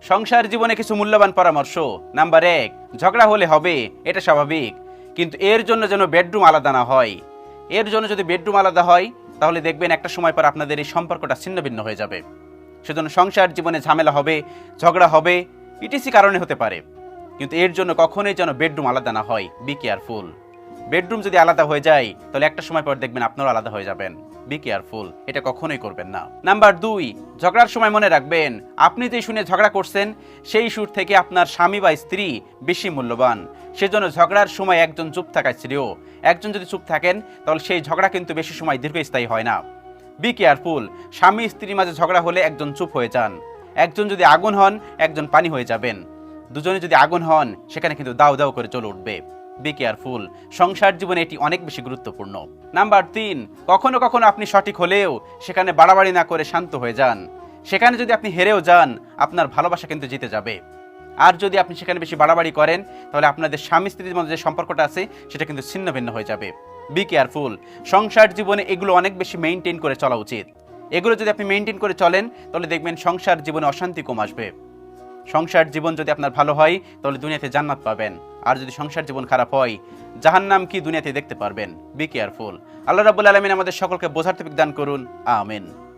সংসার জীবনে কিছু মূল্যবান পরামর্শ। নাম্বার 1, ঝগড়া হলে হবে, এটা স্বাভাবিক, কিন্তু এর জন্য যেন বেডরুম আলাদা না হয়। এর জন্য যদি বেডরুম আলাদা হয় তাহলে দেখবেন একটা সময় পর আপনাদের এই সম্পর্কটা ছিন্নভিন্ন হয়ে যাবে। সেজন্য সংসার জীবনে ঝামেলা হবে, ঝগড়া হবে, ইটিসি কারণে হতে পারে, কিন্তু এর জন্য কখনোই যেন বেডরুম আলাদা না হয়। Be careful. বেডরুম যদি আলাদা হয়ে যায় তাহলে একটা সময় পর দেখবেন আপনারাও আলাদা হয়ে যাবেন। বি কেয়ারফুল, এটা কখনোই করবেন না। নাম্বার 2, ঝগড়ার সময় মনে রাখবেন আপনি যে শুনে ঝগড়া করছেন সেই সুর থেকে আপনার স্বামী বা স্ত্রী বেশি মূল্যবান। সেজন্য ঝগড়ার সময় একজন চুপ থাকা শ্রেয়। একজন যদি চুপ থাকেন তাহলে সেই ঝগড়া কিন্তু বেশি সময় দীর্ঘস্থায়ী হয় না। Be careful. স্বামী স্ত্রীর মাঝে ঝগড়া হলে একজন চুপ হয়ে যান। একজন যদি আগুন হন একজন পানি হয়ে যাবেন। দুজনে যদি আগুন হন সেখানে কিন্তু দাউ দাউ করে জ্বলে উঠবে। Be careful. সংসার জীবনে এটি অনেক বেশি গুরুত্বপূর্ণ। নাম্বার 3, কখনো কখনো আপনি সঠিক হলেও সেখানে বাড়াবাড়ি না করে শান্ত হয়ে যান। সেখানে যদি আপনি হেরেও যান আপনার ভালোবাসা কিন্তু জিতে যাবে। আর যদি আপনি সেখানে বেশি বাড়াবাড়ি করেন তাহলে আপনাদের স্বামী স্ত্রীর মধ্যে যে সম্পর্কটা আছে সেটা কিন্তু ছিন্ন ভিন্ন হয়ে যাবে। Be careful. সংসার জীবনে এগুলো অনেক বেশি মেইনটেইন করে চলা উচিত। এগুলো যদি আপনি মেইনটেইন করে চলেন তাহলে দেখবেন সংসার জীবনে অশান্তি কম আসবে। সংসার জীবন যদি আপনার ভালো হয় তাহলে দুনিয়াতে জান্নাত পাবেন, আর যদি সংসার জীবন খারাপ হয় জাহান্নাম কি দুনিয়াতে দেখতে পারবেন। Be careful. আল্লাহ রাব্বুল আলামিন আমাদের সকলকে বোঝার তৌফিক দান করুন। আমিন।